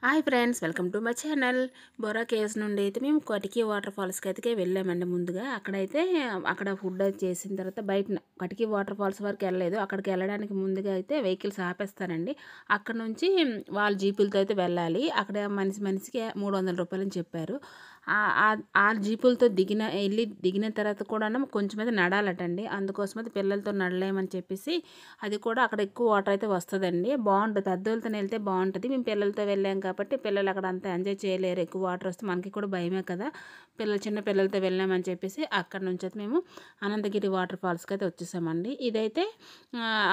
Hi friends, welcome to my channel. Borra caves నుండి అయితే మేము కటికీ వాటర్ ఫాల్స్కి అయితే వెళ్ళామండి. ముందుగా అక్కడ ఫుడ్ అయితే చేసిన తర్వాత బయట కటికీ వాటర్ ఫాల్స్ వరకు వెళ్ళలేదు. అక్కడికి వెళ్ళడానికి ముందుగా అయితే వెహికల్స్ ఆపేస్తారండి. అక్కడ నుంచి వాళ్ళ జీపులతో అయితే వెళ్ళాలి. అక్కడ మనిషికి 300 రూపాయలు అని చెప్పారు. ఆ జీపులతో దిగిన తర్వాత కూడా కొంచెం అయితే నడాలటండి. అందుకోసం అయితే పిల్లలతో నడలేమని చెప్పేసి అది కూడా అక్కడ ఎక్కువ వాటర్ అయితే వస్తుందండి. బాగుంటుంది, పెద్దోళ్ళతో వెళ్తే బాగుంటుంది. మేము పిల్లలతో వెళ్ళాం కాబట్టి పిల్లలు అక్కడ అంతా ఎంజాయ్ చేయలేరు. ఎక్కువ వాటర్ వస్తే మనకి కూడా భయమే కదా. చిన్న పిల్లలతో వెళ్ళామని చెప్పేసి అక్కడ నుంచి అయితే మేము అనంతగిరి వాటర్ ఫాల్స్కి అయితే వచ్చేసామండి. ఇదైతే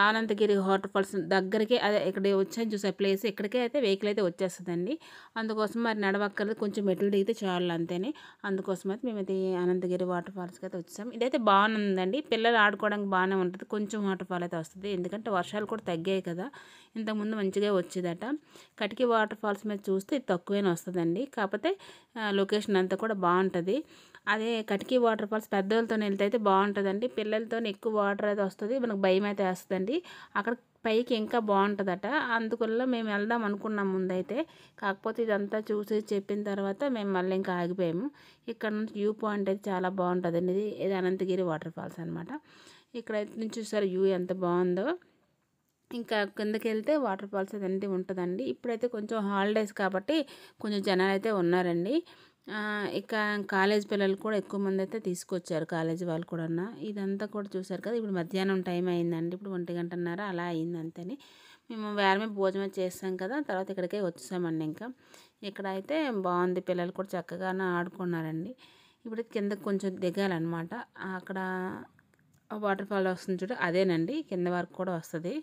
అనంతగిరి వాటర్ ఫాల్స్ దగ్గరికి, అదే ఇక్కడ వచ్చాను చూసే ప్లేస్, ఇక్కడికే అయితే వెహికల్ అయితే వచ్చేస్తుందండి. అందుకోసం మరి నడవక్కర్లేదు, కొంచెం మెట్లు దిగితే చాలు అంతేనే. అందుకోసం అయితే మేమైతే అనంతగిరి వాటర్ ఫాల్స్కి అయితే వచ్చేసాం. ఇదైతే బాగుందండి, పిల్లలు ఆడుకోవడానికి బాగానే ఉంటుంది. కొంచెం వాటర్ ఫాల్ అయితే వస్తుంది, ఎందుకంటే వర్షాలు కూడా తగ్గాయి కదా. ఇంతకుముందు మంచిగా వచ్చేదట. కటికీ వాటర్ ఫాల్స్ మీద చూస్తే తక్కువైనా వస్తుందండి, కాకపోతే లొకేషన్ అంతా కూడా బాగుంటుంది. అదే కటికీ వాటర్ ఫాల్స్ పెద్దోళ్ళతో వెళ్తే అయితే బాగుంటుందండి. పిల్లలతో ఎక్కువ వాటర్ అయితే వస్తుంది, మనకు భయం అయితే వేస్తుందండి. అక్కడ పైకి ఇంకా బాగుంటుందట. అందువల్ల మేము వెళ్దాం అనుకున్నాం ముందైతే. కాకపోతే ఇదంతా చూసి చెప్పిన తర్వాత మేము మళ్ళీ ఇంకా ఆగిపోయాము. ఇక్కడ నుంచి వ్యూ పాయింట్ అయితే చాలా బాగుంటుందండి. ఇది అనంతగిరి వాటర్ ఫాల్స్ అనమాట. ఇక్కడ నుంచి చూసారు వ్యూ ఎంత బాగుందో. ఇంకా కిందకి వెళ్తే వాటర్ ఫాల్స్ అదంతా ఉంటుందండి. ఇప్పుడైతే కొంచెం హాలిడేస్ కాబట్టి కొంచెం జనాలు అయితే ఉన్నారండి. ఇక కాలేజ్ పిల్లలు కూడా ఎక్కువ మంది అయితే తీసుకొచ్చారు, కాలేజీ వాళ్ళు కూడా. ఇదంతా కూడా చూసారు కదా. ఇప్పుడు మధ్యాహ్నం టైం అయిందండి, ఇప్పుడు 1:30 అలా అయింది అంతేని. మేము వేరమే భోజనం చేస్తాం కదా, తర్వాత ఇక్కడికే వచ్చేసామండి. ఇంకా ఇక్కడ అయితే బాగుంది, పిల్లలు కూడా చక్కగా ఆడుకున్నారండి. ఇప్పుడు కిందకి కొంచెం దిగాలన్నమాట. అక్కడ వాటర్ ఫాల్ వస్తుంది చూడు, అదేనండి, కింద వరకు కూడా వస్తుంది.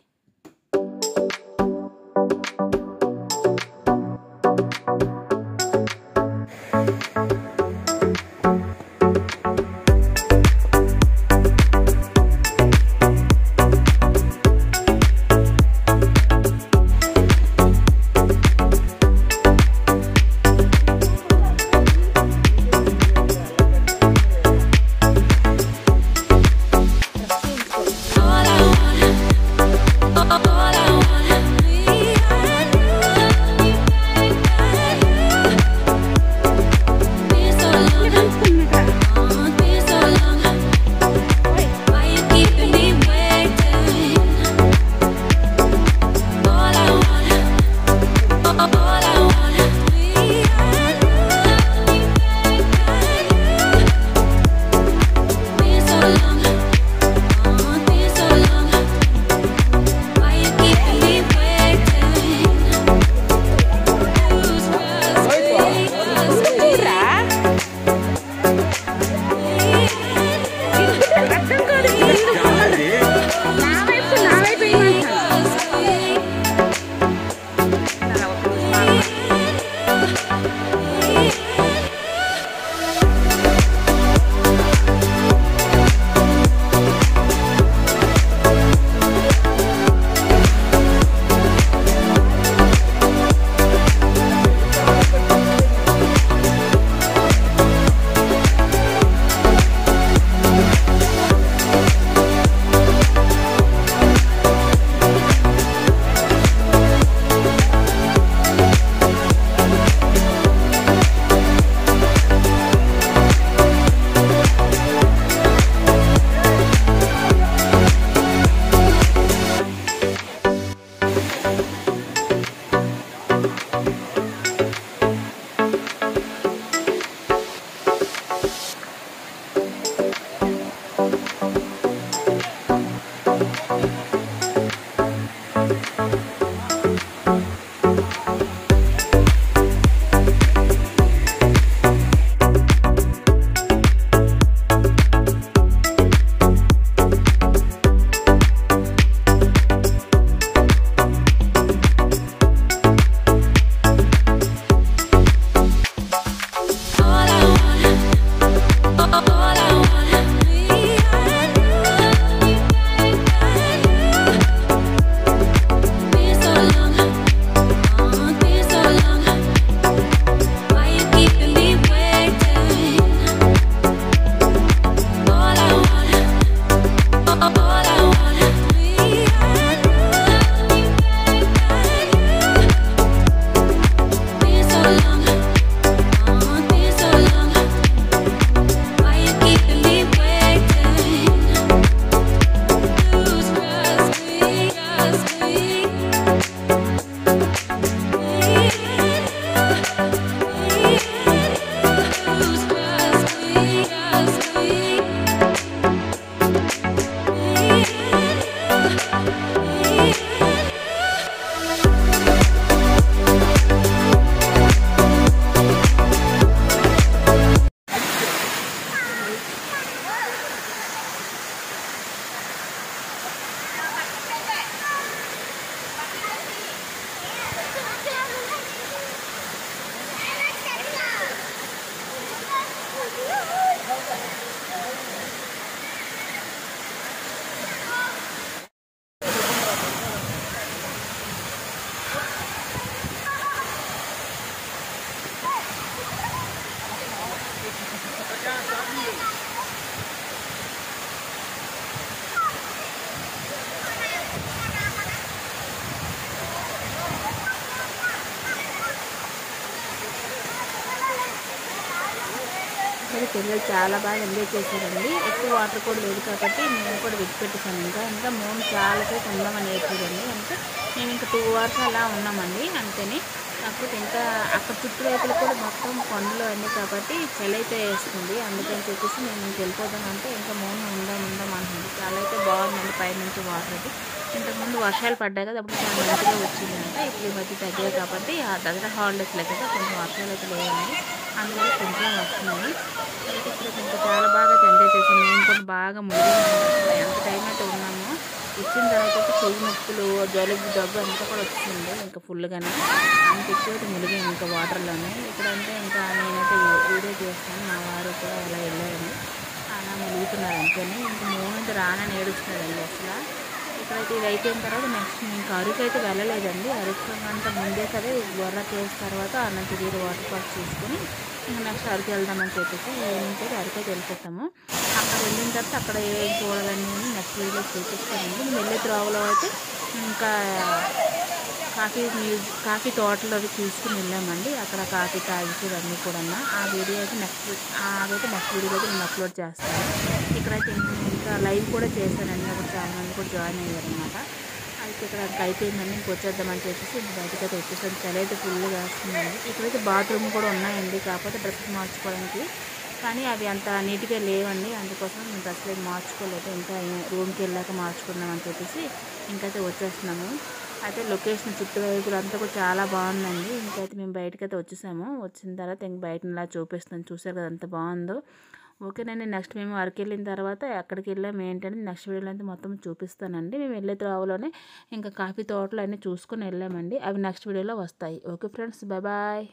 అయితే పిల్లలు చాలా బాగా ఎంజాయ్ చేశారండి. ఎక్కువ వాటర్ కూడా లేదు కాబట్టి మేము కూడా విడిచిపెట్టేసాము. ఇంకా మూన్ చాలాసేపు ఉందామని ఏడ్చేదండి. అంటే మేము ఇంకా 2 అవర్స్ అలా ఉన్నామండి అంతేని. కాకపోతే ఇంకా అక్కడ చుట్టువైపులు కూడా మొత్తం కొండలు అన్నీ కాబట్టి చలి అయితే వేస్తుంది. అందుకని చెప్పేసి మేము ఇంక వెళ్ళిపోదాం అంటే ఇంకా మూన్ ఉందాం అంటుంది. చాలా అయితే బాగుందండి పైనుంచి వాటర్ అది. ఇంతకుముందు వర్షాలు పడ్డాయి కదా, అప్పుడు చాలా మంచిగా వచ్చిందంట. ఇప్పుడు ఈ మధ్య తగ్గాయి కాబట్టి ఆ దసరా హాలిడేస్లో కదా కొంచెం వర్షాలు అయితే లేవండి. అందువల్ల కొంచెం వస్తున్నాయి. అయితే ఇక్కడ ఇంకా చాలా బాగా ఎంజాయ్ చేసాం. మేము కూడా బాగా మునిగామండి. అసలు ఎంత టైం అయితే ఉన్నామో వచ్చిన తర్వాత అయితే చెయ్యి నొప్పులు, జలుబు, దగ్గు అంతా కూడా వచ్చింది ఇంకా ఫుల్గానే. అంత ఎక్కువైతే మునిగాము ఇంకా వాటర్లోనే. ఇక్కడంటే ఇంకా నేనైతే వీడియో చేస్తాను, మా వారు కూడా అలా వెళ్ళారండి. అలా మునుగుతున్నారు అంతేనే. ఇంకా మూమెంట్ రానని ఏడుస్తున్నాడండి అసలు. ఇక్కడైతే ఇది అయిపోయిన తర్వాత నెక్స్ట్ ఇంకా అరకు అయితే వెళ్ళలేదండి. అరకు కంటే ముందే సరే బొర్రా కేవ్స్ తర్వాత అనంతగిరి వాటర్ ఫాల్స్ చూసుకొని ఇంకా నెక్స్ట్ అరకు వెళ్దామని చెప్పేసి ఈవినింగ్ అయితే అరకు అయితే వెళ్ళిపోతాము. అక్కడ వెళ్ళిన తర్వాత అక్కడ ఏం చూడాలని నెక్స్ట్ వీడియో చూపిస్తానండి. మేము వెళ్ళే త్రోవలో అయితే ఇంకా కాఫీ తోటలు అవి చూసుకుని వెళ్ళామండి. అక్కడ కాఫీ తాగి అన్నీ కూడా ఆ వీడియో అయితే అదైతే నెక్స్ట్ వీడియో అయితే నేను అప్లోడ్ చేస్తాను. ఇక్కడైతే ఇంకా లైవ్ కూడా చేశానండి. అప్పుడు చాలామంది కూడా జాయిన్ అయ్యారనమాట. అయితే ఇక్కడ ఇంకా అయిపోయిందండి, ఇంక వచ్చేద్దామని చెప్పేసి ఇంక బయటకైతే వచ్చేసాను. చలి అయితే ఫుల్గా వేస్తుందండి. ఇక్కడైతే బాత్రూమ్ కూడా ఉన్నాయండి, కాకపోతే డ్రెస్సెస్ మార్చుకోవడానికి. కానీ అవి అంత నీట్గా లేవండి. అందుకోసం మేము డ్రెస్సులు ఏమి మార్చుకోలేదు. ఇంకా రూమ్కి వెళ్ళాక మార్చుకుందామని చెప్పేసి ఇంకైతే వచ్చేస్తున్నాము. అయితే లొకేషన్ చుట్టువైపులు అంతా కూడా చాలా బాగుందండి. ఇంకైతే మేము బయటకైతే వచ్చేసాము. వచ్చిన తర్వాత ఇంక బయట ఇలా చూపిస్తాను. చూసారు కదా ఎంత బాగుందో. ఓకేనండి. నెక్స్ట్ మేము అరకు వెళ్ళిన తర్వాత ఎక్కడికి వెళ్ళాము ఏంటంటే నెక్స్ట్ వీడియోలో అయితే మొత్తం చూపిస్తానండి. మేము వెళ్ళే త్రోవలోనే ఇంకా కాఫీ తోటలు అన్నీ చూసుకొని వెళ్ళామండి. అవి నెక్స్ట్ వీడియోలో వస్తాయి. Okay friends, bye bye.